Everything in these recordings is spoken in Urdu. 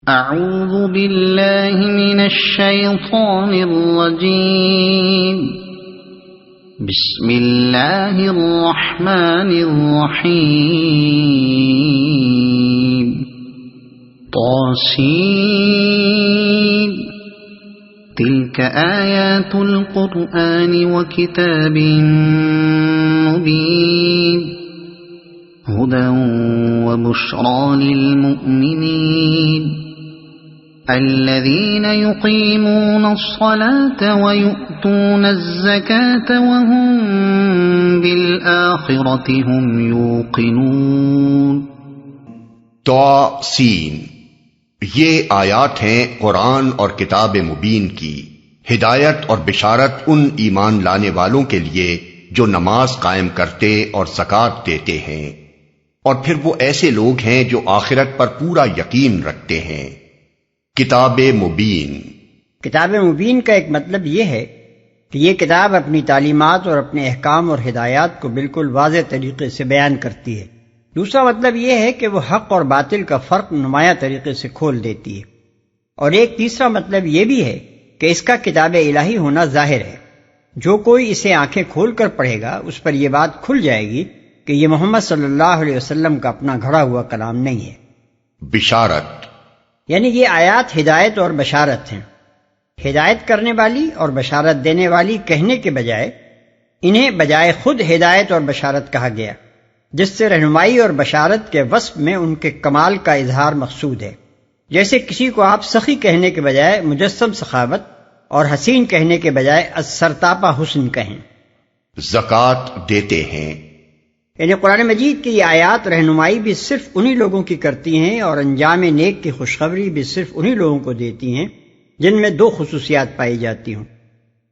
اعوذ باللہ من الشیطان الرجیم بسم اللہ الرحمن الرحیم طاسین تلک آیات القرآن وکتاب مبین هدى وبشرى للمؤمنين الذين يقيمون الصلاة ويؤتون الزكاة وهم بالآخرة هم يوقنون. طاسین، یہ آیات ہیں قرآن اور کتاب مبین کی، ہدایت اور بشارت ان ایمان لانے والوں کے لیے جو نماز قائم کرتے اور زکوٰۃ دیتے ہیں، اور پھر وہ ایسے لوگ ہیں جو آخرت پر پورا یقین رکھتے ہیں. کتاب مبین، کتاب مبین کا ایک مطلب یہ ہے کہ یہ کتاب اپنی تعلیمات اور اپنے احکام اور ہدایات کو بالکل واضح طریقے سے بیان کرتی ہے. دوسرا مطلب یہ ہے کہ وہ حق اور باطل کا فرق نمایاں طریقے سے کھول دیتی ہے. اور ایک تیسرا مطلب یہ بھی ہے کہ اس کا کتاب الہی ہونا ظاہر ہے. جو کوئی اسے آنکھیں کھول کر پڑھے گا اس پر یہ بات کھل جائے گی کہ یہ محمد صلی اللہ علیہ وسلم کا اپنا گھڑا ہوا کلام نہیں ہے. بشارت، یعنی یہ آیات ہدایت اور بشارت ہیں. ہدایت کرنے والی اور بشارت دینے والی کہنے کے بجائے انہیں بجائے خود ہدایت اور بشارت کہا گیا، جس سے رہنمائی اور بشارت کے وصف میں ان کے کمال کا اظہار مقصود ہے. جیسے کسی کو آپ سخی کہنے کے بجائے مجسم سخاوت اور حسین کہنے کے بجائے سرتاپا حسن کہیں. زکوٰۃ دیتے ہیں، یعنی قرآن مجید کی یہ آیات رہنمائی بھی صرف انہی لوگوں کی کرتی ہیں اور انجام نیک کی خوشخبری بھی صرف انہی لوگوں کو دیتی ہیں جن میں دو خصوصیات پائی جاتی ہوں.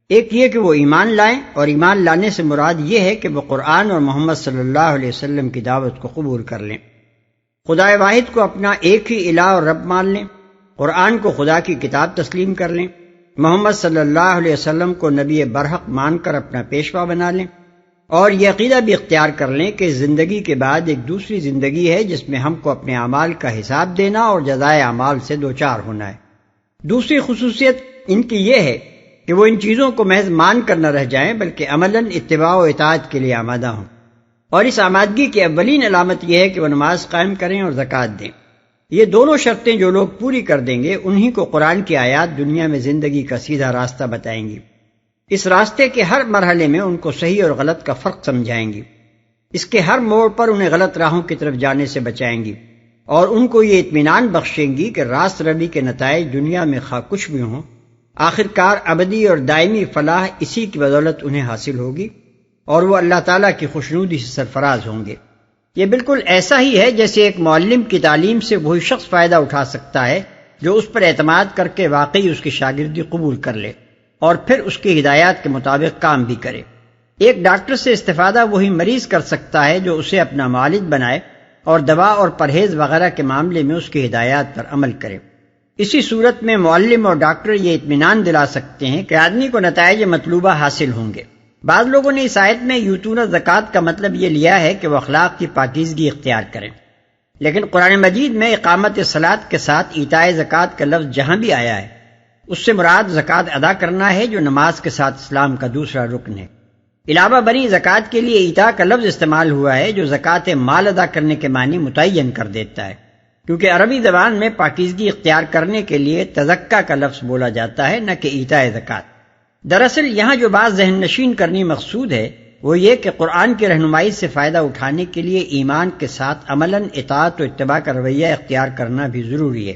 ایک یہ کہ وہ ایمان لائیں، اور ایمان لانے سے مراد یہ ہے کہ وہ قرآن اور محمد صلی اللہ علیہ وسلم کی دعوت کو قبول کر لیں، خدا واحد کو اپنا ایک ہی الہ اور رب مان لیں، قرآن کو خدا کی کتاب تسلیم کر لیں، محمد صلی اللہ علیہ وسلم کو نبی برحق مان کر اپنا پیشوا بنا لیں، اور یہ عقیدہ بھی اختیار کر لیں کہ زندگی کے بعد ایک دوسری زندگی ہے جس میں ہم کو اپنے اعمال کا حساب دینا اور جزائے اعمال سے دوچار ہونا ہے. دوسری خصوصیت ان کی یہ ہے کہ وہ ان چیزوں کو محض مان کر نہ رہ جائیں بلکہ عملاً اتباع و اطاعت کے لیے آمادہ ہوں. اور اس آمادگی کی اولین علامت یہ ہے کہ وہ نماز قائم کریں اور زکوٰۃ دیں. یہ دونوں شرطیں جو لوگ پوری کر دیں گے انہی کو قرآن کی آیات دنیا میں زندگی کا سیدھا راستہ بتائیں گی. اس راستے کے ہر مرحلے میں ان کو صحیح اور غلط کا فرق سمجھائیں گی، اس کے ہر موڑ پر انہیں غلط راہوں کی طرف جانے سے بچائیں گی، اور ان کو یہ اطمینان بخشیں گی کہ راست روی کے نتائج دنیا میں خواہ کچھ بھی ہوں، آخرکار ابدی اور دائمی فلاح اسی کی بدولت انہیں حاصل ہوگی اور وہ اللہ تعالیٰ کی خوشنودی سے سرفراز ہوں گے. یہ بالکل ایسا ہی ہے جیسے ایک معلم کی تعلیم سے وہی شخص فائدہ اٹھا سکتا ہے جو اس پر اعتماد کر کے واقعی اس کی شاگردی قبول کر لے اور پھر اس کی ہدایات کے مطابق کام بھی کرے. ایک ڈاکٹر سے استفادہ وہی مریض کر سکتا ہے جو اسے اپنا معالج بنائے اور دوا اور پرہیز وغیرہ کے معاملے میں اس کی ہدایات پر عمل کرے. اسی صورت میں معلم اور ڈاکٹر یہ اطمینان دلا سکتے ہیں کہ آدمی کو نتائج مطلوبہ حاصل ہوں گے. بعض لوگوں نے اس آیت میں یؤتون الزکوٰۃ کا مطلب یہ لیا ہے کہ وہ اخلاق کی پاکیزگی اختیار کریں، لیکن قرآن مجید میں اقامت صلاۃ کے ساتھ ایتاء زکوٰۃ کا لفظ جہاں بھی آیا ہے اس سے مراد زکوٰۃ ادا کرنا ہے جو نماز کے ساتھ اسلام کا دوسرا رکن ہے. علاوہ بری زکوٰۃ کے لیے ایتاء کا لفظ استعمال ہوا ہے جو زکوٰۃ مال ادا کرنے کے معنی متعین کر دیتا ہے، کیونکہ عربی زبان میں پاکیزگی اختیار کرنے کے لیے تزکیٰ کا لفظ بولا جاتا ہے نہ کہ ایتاء زکوٰۃ. دراصل یہاں جو بات ذہن نشین کرنی مقصود ہے وہ یہ کہ قرآن کی رہنمائی سے فائدہ اٹھانے کے لیے ایمان کے ساتھ عملاً اطاعت و اتباع کا رویہ اختیار کرنا بھی ضروری ہے.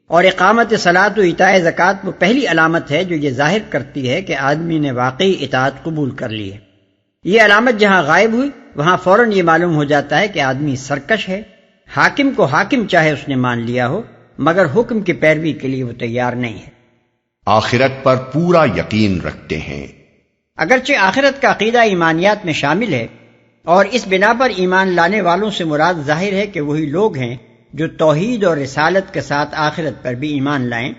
اور اقامت صلاۃ و ایتاء زکوٰۃ وہ پہلی علامت ہے جو یہ ظاہر کرتی ہے کہ آدمی نے واقعی اطاعت قبول کر لی ہے. یہ علامت جہاں غائب ہوئی وہاں فوراً یہ معلوم ہو جاتا ہے کہ آدمی سرکش ہے. حاکم کو حاکم چاہے اس نے مان لیا ہو مگر حکم کی پیروی کے لیے وہ تیار نہیں ہے. آخرت پر پورا یقین رکھتے ہیں. اگرچہ آخرت کا عقیدہ ایمانیات میں شامل ہے اور اس بنا پر ایمان لانے والوں سے مراد ظاہر ہے کہ وہی لوگ ہیں جو توحید اور رسالت کے ساتھ آخرت پر بھی ایمان لائیں،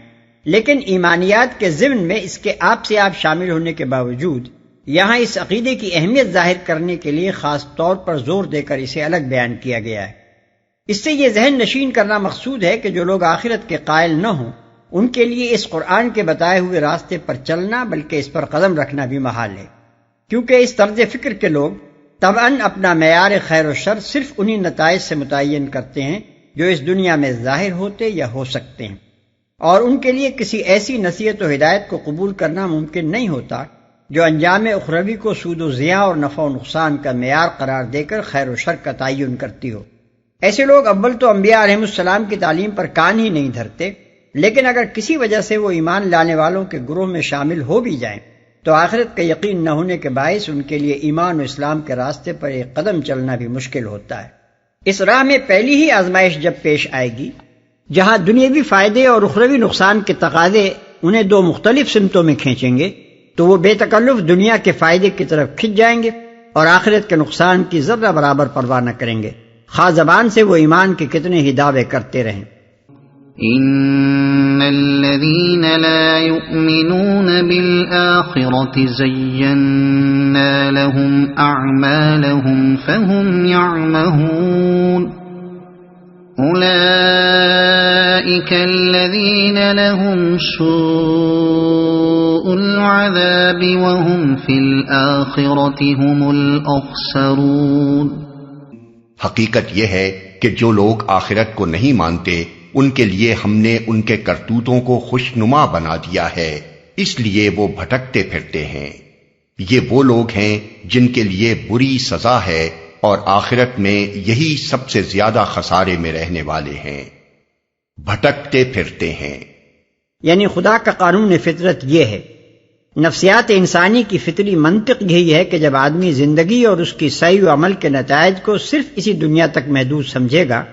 لیکن ایمانیات کے ضمن میں اس کے آپ سے آپ شامل ہونے کے باوجود یہاں اس عقیدے کی اہمیت ظاہر کرنے کے لیے خاص طور پر زور دے کر اسے الگ بیان کیا گیا ہے. اس سے یہ ذہن نشین کرنا مقصود ہے کہ جو لوگ آخرت کے قائل نہ ہوں ان کے لیے اس قرآن کے بتائے ہوئے راستے پر چلنا بلکہ اس پر قدم رکھنا بھی محال ہے، کیونکہ اس طرز فکر کے لوگ طبعاً اپنا معیار خیر و شر صرف انہی نتائج سے متعین کرتے ہیں جو اس دنیا میں ظاہر ہوتے یا ہو سکتے ہیں، اور ان کے لیے کسی ایسی نصیحت و ہدایت کو قبول کرنا ممکن نہیں ہوتا جو انجام اخروی کو سود و ضیاع اور نفع و نقصان کا معیار قرار دے کر خیر و شر کا تعین کرتی ہو۔ ایسے لوگ اول تو انبیاء علیہ السلام کی تعلیم پر کان ہی نہیں دھرتے، لیکن اگر کسی وجہ سے وہ ایمان لانے والوں کے گروہ میں شامل ہو بھی جائیں تو آخرت کا یقین نہ ہونے کے باعث ان کے لیے ایمان و اسلام کے راستے پر ایک قدم چلنا بھی مشکل ہوتا ہے۔ اس راہ میں پہلی ہی آزمائش جب پیش آئے گی جہاں دنیاوی فائدے اور اخروی نقصان کے تقاضے انہیں دو مختلف سمتوں میں کھینچیں گے تو وہ بے تکلف دنیا کے فائدے کی طرف کھنچ جائیں گے اور آخرت کے نقصان کی ذرہ برابر پرواہ نہ کریں گے، خواہ زبان سے وہ ایمان کے کتنے ہی دعوے کرتے رہیں۔ ان الذين لا يؤمنون بالآخرة زينا لهم اعمالهم فهم يعمهون اولئك الذين لهم سوء العذاب وهم في الآخرة هم الاخسرون۔ حقیقت یہ ہے کہ جو لوگ آخرت کو نہیں مانتے ان کے لیے ہم نے ان کے کرتوتوں کو خوشنما بنا دیا ہے، اس لیے وہ بھٹکتے پھرتے ہیں۔ یہ وہ لوگ ہیں جن کے لیے بری سزا ہے اور آخرت میں یہی سب سے زیادہ خسارے میں رہنے والے ہیں، بھٹکتے پھرتے ہیں۔ یعنی خدا کا قانون فطرت یہ ہے، نفسیات انسانی کی فطری منطق یہی ہے کہ جب آدمی زندگی اور اس کی سعی و عمل کے نتائج کو صرف اسی دنیا تک محدود سمجھے گا،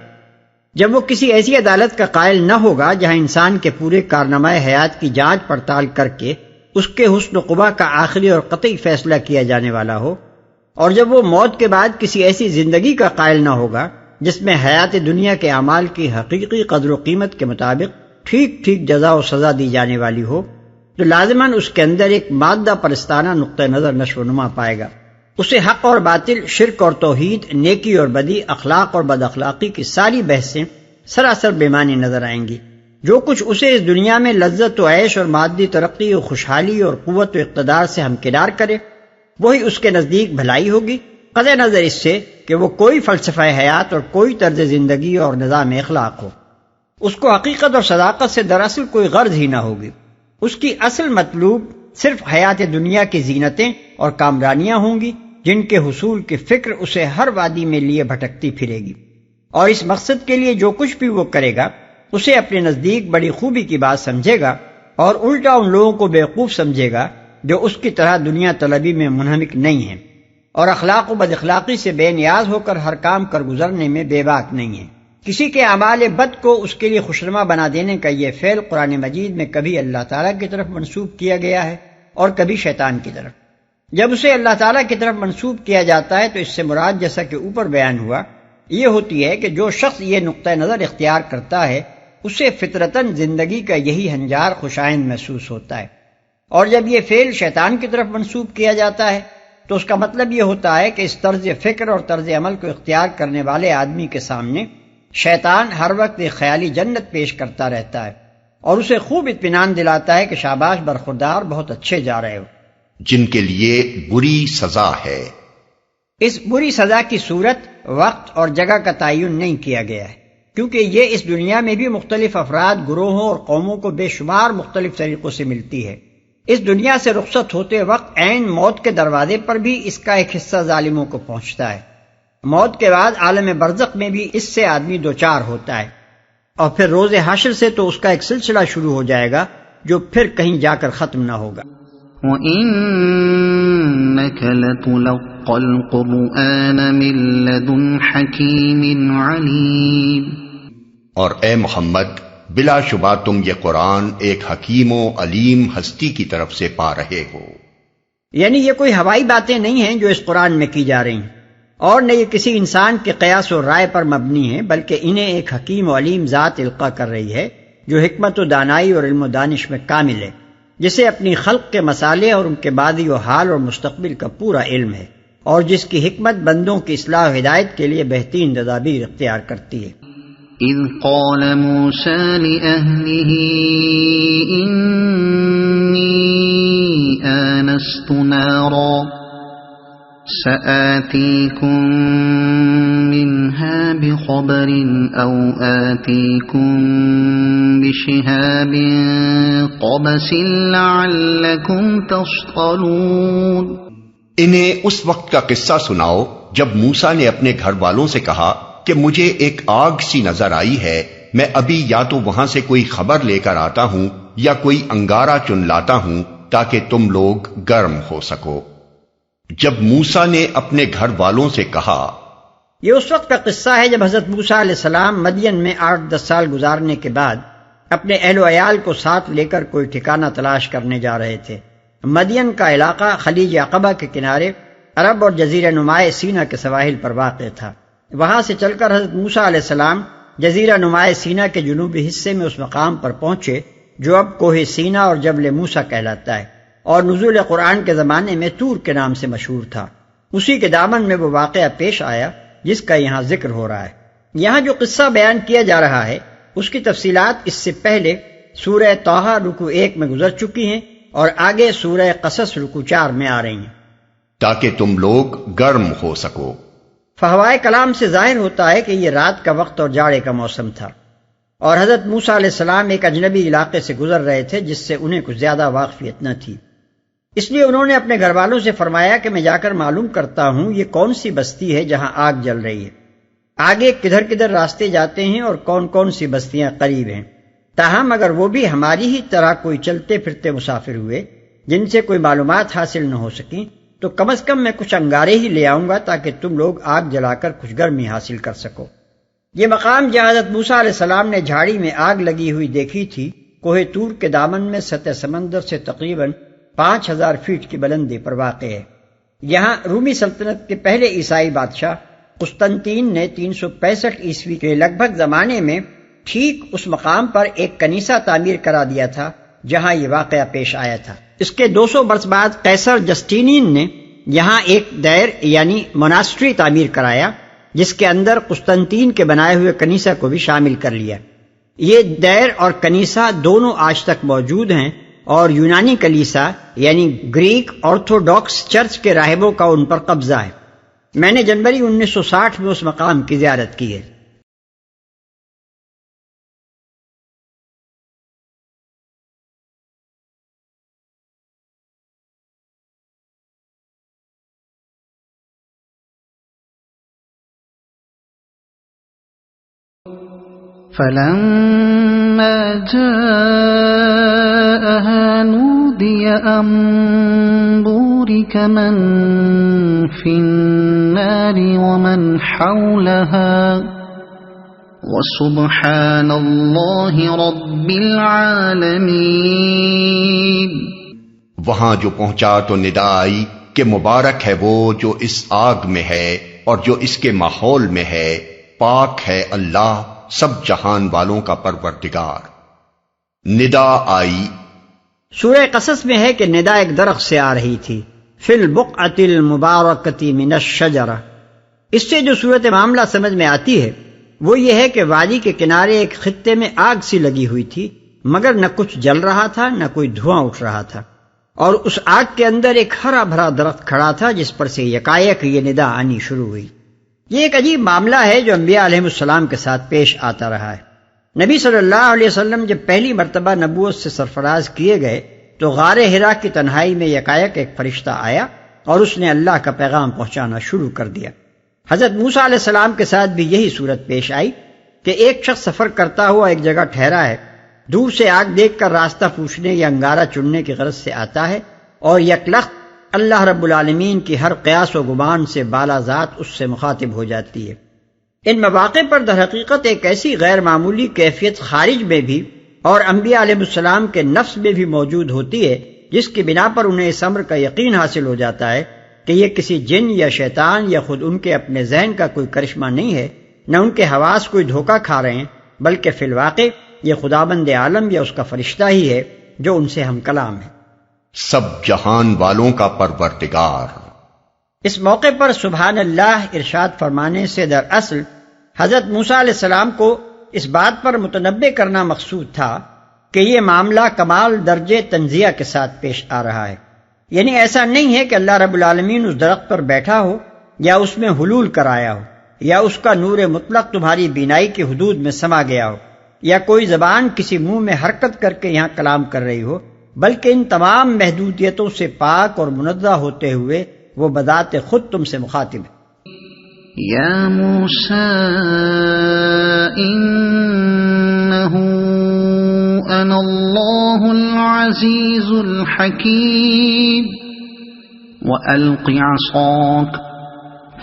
جب وہ کسی ایسی عدالت کا قائل نہ ہوگا جہاں انسان کے پورے کارنامہ حیات کی جانچ پڑتال کر کے اس کے حسن و قبح کا آخری اور قطعی فیصلہ کیا جانے والا ہو، اور جب وہ موت کے بعد کسی ایسی زندگی کا قائل نہ ہوگا جس میں حیات دنیا کے اعمال کی حقیقی قدر و قیمت کے مطابق ٹھیک ٹھیک جزا و سزا دی جانے والی ہو، تو لازماً اس کے اندر ایک مادہ پرستانہ نقطہ نظر نشو و نما پائے گا۔ اسے حق اور باطل، شرک اور توحید، نیکی اور بدی، اخلاق اور بد اخلاقی کی ساری بحثیں سراسر بے معنی نظر آئیں گی۔ جو کچھ اسے اس دنیا میں لذت و عیش اور مادی ترقی و خوشحالی اور قوت و اقتدار سے ہمکنار کرے وہی اس کے نزدیک بھلائی ہوگی، قطع نظر اس سے کہ وہ کوئی فلسفہ حیات اور کوئی طرز زندگی اور نظام اخلاق ہو۔ اس کو حقیقت اور صداقت سے دراصل کوئی غرض ہی نہ ہوگی۔ اس کی اصل مطلوب صرف حیات دنیا کی زینتیں اور کامرانیاں ہوں گی جن کے حصول کی فکر اسے ہر وادی میں لیے بھٹکتی پھرے گی، اور اس مقصد کے لیے جو کچھ بھی وہ کرے گا اسے اپنے نزدیک بڑی خوبی کی بات سمجھے گا اور الٹا ان لوگوں کو بیوقوف سمجھے گا جو اس کی طرح دنیا طلبی میں منہمک نہیں ہیں اور اخلاق و بد اخلاقی سے بے نیاز ہو کر ہر کام کر گزرنے میں بے باک نہیں ہیں۔ کسی کے اعمال بد کو اس کے لیے خوشنما بنا دینے کا یہ فعل قرآن مجید میں کبھی اللہ تعالیٰ کی طرف منسوب کیا گیا ہے اور کبھی شیطان کی طرف۔ جب اسے اللہ تعالیٰ کی طرف منسوب کیا جاتا ہے تو اس سے مراد جیسا کہ اوپر بیان ہوا یہ ہوتی ہے کہ جو شخص یہ نقطہ نظر اختیار کرتا ہے اسے فطرتاً زندگی کا یہی ہنجار خوشائند محسوس ہوتا ہے، اور جب یہ فعل شیطان کی طرف منسوب کیا جاتا ہے تو اس کا مطلب یہ ہوتا ہے کہ اس طرز فکر اور طرز عمل کو اختیار کرنے والے آدمی کے سامنے شیطان ہر وقت ایک خیالی جنت پیش کرتا رہتا ہے اور اسے خوب اطمینان دلاتا ہے کہ شاباش برخوردار، بہت اچھے جا رہے ہو، جن کے لیے بری سزا ہے۔ اس بری سزا کی صورت، وقت اور جگہ کا تعین نہیں کیا گیا ہے، کیونکہ یہ اس دنیا میں بھی مختلف افراد، گروہوں اور قوموں کو بے شمار مختلف طریقوں سے ملتی ہے۔ اس دنیا سے رخصت ہوتے وقت عین موت کے دروازے پر بھی اس کا ایک حصہ ظالموں کو پہنچتا ہے۔ موت کے بعد عالم برزخ میں بھی اس سے آدمی دوچار ہوتا ہے، اور پھر روز حشر سے تو اس کا ایک سلسلہ شروع ہو جائے گا جو پھر کہیں جا کر ختم نہ ہوگا۔ وَإِنَّكَ لَتُلَقَّى الْقُرْآنَ مِن لَّدُنْ حَكِيمٍ عَلِيمٍ۔ اور اے محمد، بلا شبہ تم یہ قرآن ایک حکیم و علیم ہستی کی طرف سے پا رہے ہو۔ یعنی یہ کوئی ہوائی باتیں نہیں ہیں جو اس قرآن میں کی جا رہی ہیں، اور نہ یہ کسی انسان کے قیاس و رائے پر مبنی ہیں، بلکہ انہیں ایک حکیم و علیم ذات القاء کر رہی ہے جو حکمت و دانائی اور علم و دانش میں کامل ہے، جسے اپنی خلق کے مسالے اور ان کے ماضی و حال اور مستقبل کا پورا علم ہے، اور جس کی حکمت بندوں کی اصلاح و ہدایت کے لیے بہترین تدابیر اختیار کرتی ہے۔ إذ قال موسى لأهله إني آنست نارا سآتيكم منها بخبر أو آتيكم بشهاب قبس لعلكم تصطلون۔ انہیں اس وقت کا قصہ سناؤ جب موسیٰ نے اپنے گھر والوں سے کہا کہ مجھے ایک آگ سی نظر آئی ہے، میں ابھی یا تو وہاں سے کوئی خبر لے کر آتا ہوں یا کوئی انگارہ چن لاتا ہوں تاکہ تم لوگ گرم ہو سکو۔ جب موسیٰ نے اپنے گھر والوں سے کہا، یہ اس وقت کا قصہ ہے جب حضرت موسیٰ علیہ السلام مدین میں 8-10 سال گزارنے کے بعد اپنے اہل و عیال کو ساتھ لے کر کوئی ٹھکانہ تلاش کرنے جا رہے تھے۔ مدین کا علاقہ خلیج عقبہ کے کنارے عرب اور جزیرہ نمائے سینا کے سواحل پر واقع تھا۔ وہاں سے چل کر حضرت موسیٰ علیہ السلام جزیرہ نمائے سینا کے جنوبی حصے میں اس مقام پر پہنچے جو اب کوہ سینا اور جبل موسیٰ کہلاتا ہے اور نزول قرآن کے زمانے میں طور کے نام سے مشہور تھا۔ اسی کے دامن میں وہ واقعہ پیش آیا جس کا یہاں ذکر ہو رہا ہے۔ یہاں جو قصہ بیان کیا جا رہا ہے اس کی تفصیلات اس سے پہلے سورہ طٰہٰ رکوع 1 میں گزر چکی ہیں اور آگے سورہ قصص رکوع 4 میں آ رہی ہیں، تاکہ تم لوگ گرم ہو سکو۔ فہوائے کلام سے ظاہر ہوتا ہے کہ یہ رات کا وقت اور جاڑے کا موسم تھا اور حضرت موسیٰ علیہ السلام ایک اجنبی علاقے سے گزر رہے تھے جس سے انہیں کچھ زیادہ واقفیت نہ تھی۔ اس لیے انہوں نے اپنے گھر والوں سے فرمایا کہ میں جا کر معلوم کرتا ہوں یہ کون سی بستی ہے جہاں آگ جل رہی ہے، آگے کدھر کدھر راستے جاتے ہیں اور کون کون سی بستیاں قریب ہیں۔ تاہم اگر وہ بھی ہماری ہی طرح کوئی چلتے پھرتے مسافر ہوئے جن سے کوئی معلومات حاصل نہ ہو سکیں تو کم از کم میں کچھ انگارے ہی لے آؤں گا تاکہ تم لوگ آگ جلا کر کچھ گرمی حاصل کر سکو۔ یہ مقام جہاں حضرت موسیٰ علیہ السلام نے جھاڑی میں آگ لگی ہوئی دیکھی تھی کوہ طور کے دامن میں سطح سمندر سے تقریباً 5000 فیٹ کی بلندی پر واقع ہے۔ یہاں رومی سلطنت کے پہلے عیسائی بادشاہ قسطنطین نے 365 عیسوی کے لگ بھگ زمانے میں ٹھیک اس مقام پر ایک کنیسہ تعمیر کرا دیا تھا جہاں یہ واقعہ پیش آیا تھا۔ اس کے 200 برس بعد قیصر جسٹینین نے یہاں ایک دیر یعنی موناسٹری تعمیر کرایا جس کے اندر قسطنطین کے بنائے ہوئے کنیسہ کو بھی شامل کر لیا۔ یہ دیر اور کنیسہ دونوں آج تک موجود ہیں اور یونانی کلیسا یعنی گریک آرتھوڈاکس چرچ کے راہبوں کا ان پر قبضہ ہے۔ میں نے جنوری 1960 میں اس مقام کی زیارت کی ہے۔ فلما جاءها نودي أن بورك من في النار ومن حولها وسبحان الله رب العالمين۔ وہاں جو پہنچا تو ندا آئی کہ مبارک ہے وہ جو اس آگ میں ہے اور جو اس کے ماحول میں ہے، پاک ہے اللہ سب جہان والوں کا پروردگار۔ ندا آئی، سورہ قصص میں ہے کہ ندا ایک درخت سے آ رہی تھی، فی البقعۃ المبارکۃ من الشجرہ۔ اس سے جو صورت معاملہ سمجھ میں آتی ہے وہ یہ ہے کہ وادی کے کنارے ایک خطے میں آگ سی لگی ہوئی تھی مگر نہ کچھ جل رہا تھا نہ کوئی دھواں اٹھ رہا تھا، اور اس آگ کے اندر ایک ہرا بھرا درخت کھڑا تھا جس پر سے یکایک یہ ندا آنی شروع ہوئی۔ یہ ایک عجیب معاملہ ہے جو انبیاء علیہ السلام کے ساتھ پیش آتا رہا ہے۔ نبی صلی اللہ علیہ وسلم جب پہلی مرتبہ نبوت سے سرفراز کیے گئے تو غار حرا کی تنہائی میں یکایک ایک فرشتہ آیا اور اس نے اللہ کا پیغام پہنچانا شروع کر دیا۔ حضرت موسیٰ علیہ السلام کے ساتھ بھی یہی صورت پیش آئی کہ ایک شخص سفر کرتا ہوا ایک جگہ ٹھہرا ہے، دور سے آگ دیکھ کر راستہ پوچھنے یا انگارہ چننے کی غرض سے آتا ہے اور یکلخت اللہ رب العالمین کی ہر قیاس و گمان سے بالا ذات اس سے مخاطب ہو جاتی ہے۔ ان مواقع پر در حقیقت ایک ایسی غیر معمولی کیفیت خارج میں بھی اور انبیاء علیہ السلام کے نفس میں بھی موجود ہوتی ہے جس کی بنا پر انہیں اس امر کا یقین حاصل ہو جاتا ہے کہ یہ کسی جن یا شیطان یا خود ان کے اپنے ذہن کا کوئی کرشمہ نہیں ہے، نہ ان کے حواس کوئی دھوکہ کھا رہے ہیں، بلکہ فی الواقع یہ خداوند عالم یا اس کا فرشتہ ہی ہے جو ان سے ہم کلام ہے، سب جہان والوں کا پروردگار۔ اس موقع پر سبحان اللہ ارشاد فرمانے سے دراصل حضرت موسیٰ علیہ السلام کو اس بات پر متنبع کرنا مقصود تھا کہ یہ معاملہ کمال درجے تنزیہ کے ساتھ پیش آ رہا ہے، یعنی ایسا نہیں ہے کہ اللہ رب العالمین اس درخت پر بیٹھا ہو یا اس میں حلول کرایا ہو یا اس کا نور مطلق تمہاری بینائی کی حدود میں سما گیا ہو یا کوئی زبان کسی منہ میں حرکت کر کے یہاں کلام کر رہی ہو، بلکہ ان تمام محدودیتوں سے پاک اور منزہ ہوتے ہوئے وہ بذات خود تم سے مخاطب ہے۔ یا موسیٰ انہو انا اللہ العزیز الحکیم وَأَلْقِ عَصَاكَ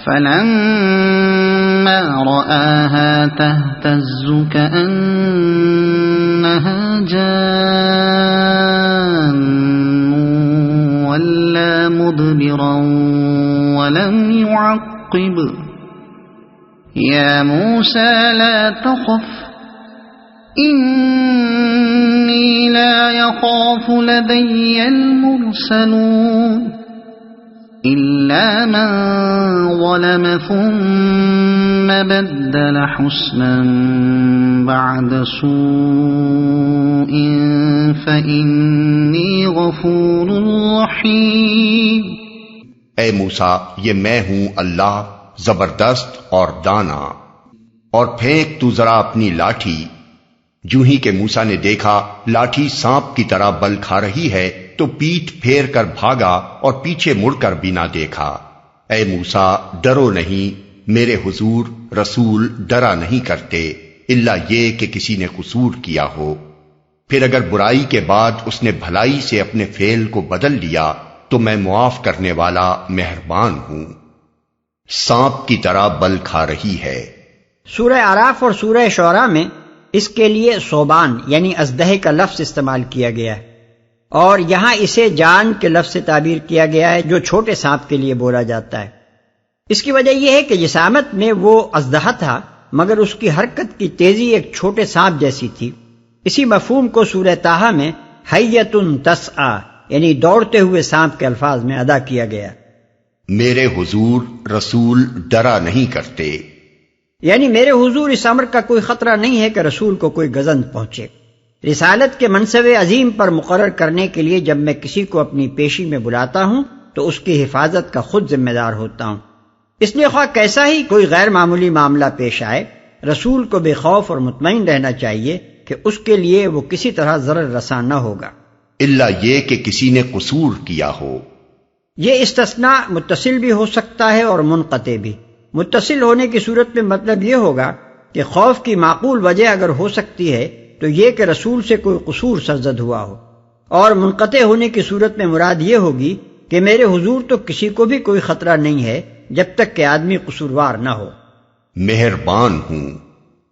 فَلَمَّا رَآهَا تَهْتَزُّ كَأَنَّهَا جَانٌّ وَلَّى مُدْبِرًا وَلَمْ يُعَقِّبْ يَا مُوسَى لَا تَخَفْ إِنِّي لَا يَخَافُ لَدَيَّ الْمُرْسَلُونَ إِلَّا مَنْ ظَلَمَ ثُمَّ بَدَّلَ حُسْنًا بَعْدَ سُوءٍ فَإِنِّي غَفُورٌ رَحِيمٌ۔ اے موسیٰ، یہ میں ہوں اللہ زبردست اور دانا، اور پھینک تو ذرا اپنی لاٹھی۔ جو ہی کہ موسیٰ نے دیکھا لاٹھی سانپ کی طرح بل کھا رہی ہے تو پیٹھ پھیر کر بھاگا اور پیچھے مڑ کر بھی نہ دیکھا۔ اے موسیٰ، ڈرو نہیں، میرے حضور رسول ڈرا نہیں کرتے الا یہ کہ کسی نے قصور کیا ہو، پھر اگر برائی کے بعد اس نے بھلائی سے اپنے فعل کو بدل لیا تو میں معاف کرنے والا مہربان ہوں۔ سانپ کی طرح بل کھا رہی ہے۔ سورہ اعراف اور سورہ شعراء میں اس کے لیے صوبان یعنی اژدہے کا لفظ استعمال کیا گیا ہے، اور یہاں اسے جان کے لفظ سے تعبیر کیا گیا ہے جو چھوٹے سانپ کے لیے بولا جاتا ہے۔ اس کی وجہ یہ ہے کہ جسامت میں وہ اژدہا تھا مگر اس کی حرکت کی تیزی ایک چھوٹے سانپ جیسی تھی۔ اسی مفہوم کو سورہ طٰہٰ میں حیۃ تسعیٰ یعنی دوڑتے ہوئے سانپ کے الفاظ میں ادا کیا گیا۔ میرے حضور رسول ڈرا نہیں کرتے، یعنی میرے حضور اس امر کا کوئی خطرہ نہیں ہے کہ رسول کو کوئی گزند پہنچے۔ رسالت کے منصب عظیم پر مقرر کرنے کے لیے جب میں کسی کو اپنی پیشی میں بلاتا ہوں تو اس کی حفاظت کا خود ذمہ دار ہوتا ہوں۔ اس لیے خواہ کیسا ہی کوئی غیر معمولی معاملہ پیش آئے، رسول کو بے خوف اور مطمئن رہنا چاہیے کہ اس کے لیے وہ کسی طرح ضرر رساں نہ ہوگا، الا یہ کہ کسی نے قصور کیا ہو۔ یہ استثناء متصل بھی ہو سکتا ہے اور منقطع بھی۔ متصل ہونے کی صورت میں مطلب یہ ہوگا کہ خوف کی معقول وجہ اگر ہو سکتی ہے تو یہ کہ رسول سے کوئی قصور سرزد ہوا ہو، اور منقطع ہونے کی صورت میں مراد یہ ہوگی کہ میرے حضور تو کسی کو بھی کوئی خطرہ نہیں ہے جب تک کہ آدمی قصوروار نہ ہو۔ مہربان ہوں،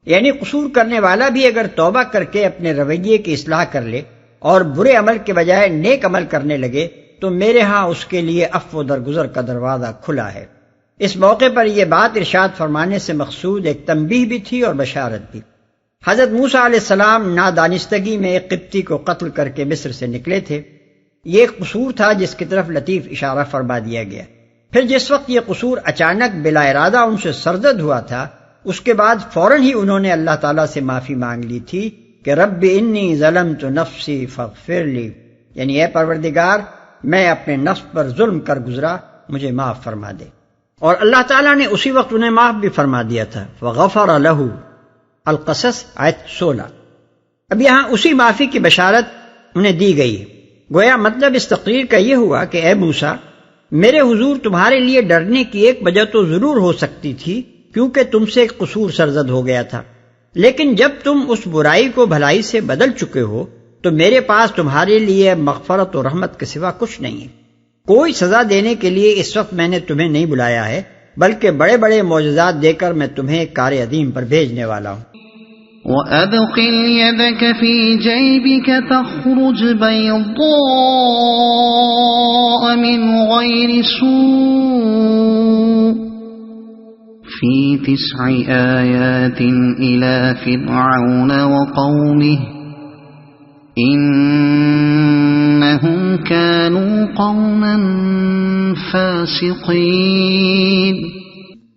یعنی قصور کرنے والا بھی اگر توبہ کر کے اپنے رویے کی اصلاح کر لے اور برے عمل کے بجائے نیک عمل کرنے لگے تو میرے ہاں اس کے لیے عفو و درگزر کا دروازہ کھلا ہے۔ اس موقع پر یہ بات ارشاد فرمانے سے مقصود ایک تنبیہ بھی تھی اور بشارت بھی۔ حضرت موسیٰ علیہ السلام نادانستگی میں ایک قبطی کو قتل کر کے مصر سے نکلے تھے۔ یہ ایک قصور تھا جس کی طرف لطیف اشارہ فرما دیا گیا۔ پھر جس وقت یہ قصور اچانک بلا ارادہ ان سے سرزد ہوا تھا، اس کے بعد فوراً ہی انہوں نے اللہ تعالیٰ سے معافی مانگ لی تھی کہ رب انی ظلمت نفسی فاغفر لی، یعنی اے پروردگار میں اپنے نفس پر ظلم کر گزرا، مجھے معاف فرما دے۔ اور اللہ تعالیٰ نے اسی وقت انہیں معاف بھی فرما دیا تھا۔ فغفر لہ، القصص آیت 16۔ اب یہاں اسی معافی کی بشارت انہیں دی گئی ہے۔ گویا مطلب اس تقریر کا یہ ہوا کہ اے موسیٰ، میرے حضور تمہارے لیے ڈرنے کی ایک وجہ تو ضرور ہو سکتی تھی کیونکہ تم سے ایک قصور سرزد ہو گیا تھا، لیکن جب تم اس برائی کو بھلائی سے بدل چکے ہو تو میرے پاس تمہارے لیے مغفرت و رحمت کے سوا کچھ نہیں ہے۔ کوئی سزا دینے کے لیے اس وقت میں نے تمہیں نہیں بلایا ہے، بلکہ بڑے بڑے معجزات دے کر میں تمہیں کار عظیم پر بھیجنے والا ہوں۔ وَأَدْخِلْ يَدَكَ فِي جَيْبِكَ تَخْرُجْ بَيْضَاءَ مِنْ غَيْرِ سُوءٍ فِي 9 آيَاتٍ إِلَى فِرْعَوْنَ وَقَوْمِهِ إِنَّهُمْ كَانُوا قَوْمًا فَاسِقِينَ۔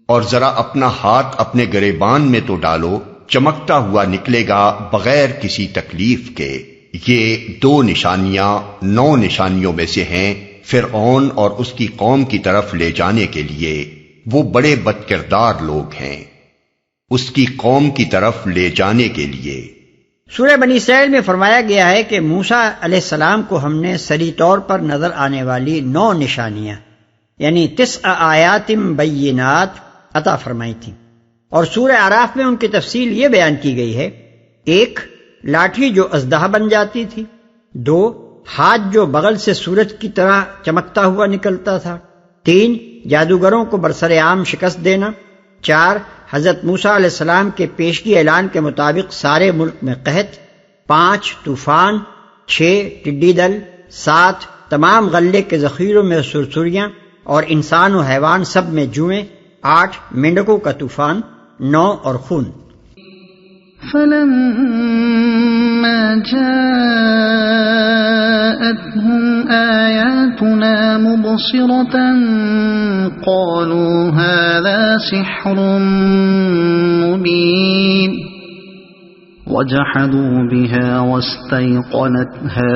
اور ذرا اپنا ہاتھ اپنے گریبان میں تو ڈالو چمکتا ہوا نکلے گا بغیر کسی تکلیف کے۔ یہ 2 نشانیاں 9 نشانیوں میں سے ہیں فرعون اور اس کی قوم کی طرف لے جانے کے لیے۔ وہ بڑے بدکردار لوگ ہیں، اس کی قوم کی طرف لے جانے کے لیے۔ سورہ بنی اسرائیل میں فرمایا گیا ہے کہ موسیٰ علیہ السلام کو ہم نے صریح طور پر نظر آنے والی 9 نشانیاں یعنی 9 آیات بینات عطا فرمائی تھیں، اور سورہ اعراف میں ان کی تفصیل یہ بیان کی گئی ہے: 1 لاٹھی جو اژدہا بن جاتی تھی، 2 ہاتھ جو بغل سے سورج کی طرح چمکتا ہوا نکلتا تھا، 3 جادوگروں کو برسر عام شکست دینا، 4 حضرت موسیٰ علیہ السلام کے پیشگی اعلان کے مطابق سارے ملک میں قحط، 5 طوفان، 6 ٹڈی دل، 7 تمام غلے کے ذخیروں میں سرسریاں اور انسان و حیوان سب میں جوئیں، 8 مینڈکوں کا طوفان، 9 اور خون۔ فلما جاءتهم آياتنا مبصرة قالوا هذا سحر مبين وجحدوا بها واستيقنتها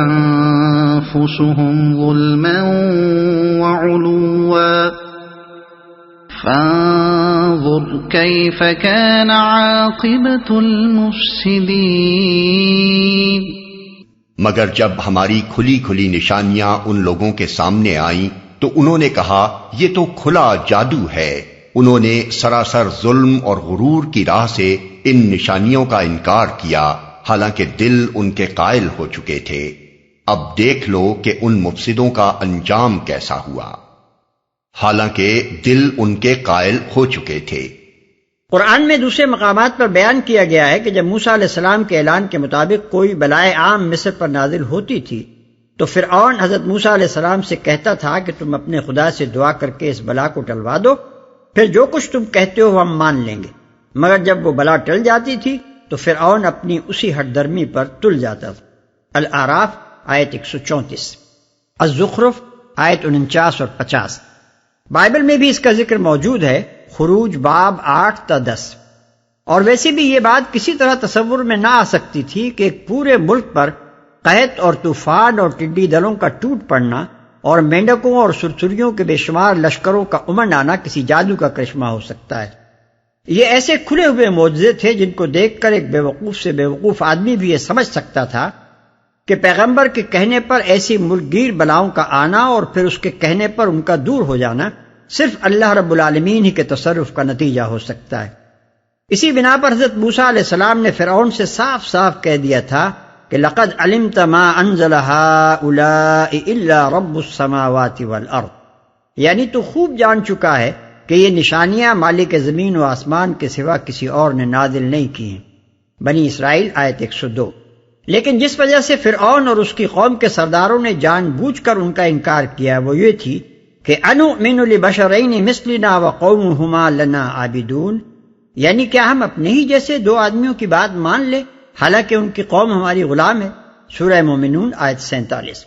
أنفسهم ظلما وعلوا فانظر كيف كان عاقبة المفسدين۔ مگر جب ہماری کھلی کھلی نشانیاں ان لوگوں کے سامنے آئیں تو انہوں نے کہا یہ تو کھلا جادو ہے۔ انہوں نے سراسر ظلم اور غرور کی راہ سے ان نشانیوں کا انکار کیا، حالانکہ دل ان کے قائل ہو چکے تھے۔ اب دیکھ لو کہ ان مفسدوں کا انجام کیسا ہوا، حالانکہ دل ان کے قائل ہو چکے تھے۔ قرآن میں دوسرے مقامات پر بیان کیا گیا ہے کہ جب موسیٰ علیہ السلام کے اعلان کے مطابق کوئی بلائے عام مصر پر نازل ہوتی تھی تو فرعون حضرت موسیٰ علیہ السلام سے کہتا تھا کہ تم اپنے خدا سے دعا کر کے اس بلا کو ٹلوا دو، پھر جو کچھ تم کہتے ہو ہم مان لیں گے۔ مگر جب وہ بلا ٹل جاتی تھی تو فرعون اپنی اسی ہٹ درمی پر تل جاتا تھا۔ الاعراف آیت 134، الزخرف آیت 49 اور 50۔ بائبل میں بھی اس کا ذکر موجود ہے، خروج باب 8 تا 10۔ اور ویسے بھی یہ بات کسی طرح تصور میں نہ آ سکتی تھی کہ ایک پورے ملک پر قحط اور طوفان اور ٹڈی دلوں کا ٹوٹ پڑنا اور مینڈکوں اور سرسریوں کے بے شمار لشکروں کا امنڈ آنا کسی جادو کا کرشمہ ہو سکتا ہے۔ یہ ایسے کھلے ہوئے معجزے تھے جن کو دیکھ کر ایک بے وقوف سے بے وقوف آدمی بھی یہ سمجھ سکتا تھا کہ پیغمبر کے کہنے پر ایسی ملک گیر بلاؤں کا آنا اور پھر اس کے کہنے پر ان کا دور ہو جانا صرف اللہ رب العالمین ہی کے تصرف کا نتیجہ ہو سکتا ہے۔ اسی بنا پر حضرت موسیٰ علیہ السلام نے فرعون سے صاف صاف کہہ دیا تھا کہ لقد علمت ما انزل هؤلاء الا رب السماوات والارض، یعنی تو خوب جان چکا ہے کہ یہ نشانیاں مالک زمین و آسمان کے سوا کسی اور نے نازل نہیں کی ہیں۔ بنی اسرائیل آیت 102۔ لیکن جس وجہ سے فرعون اور اس کی قوم کے سرداروں نے جان بوجھ کر ان کا انکار کیا وہ یہ تھی کہ انؤمن لبشرین مثلنا وقومہما لنا عابدون، یعنی کیا ہم اپنے ہی جیسے 2 آدمیوں کی بات مان لیں حالانکہ ان کی قوم ہماری غلام ہے۔ سورہ مومنون آیت 47۔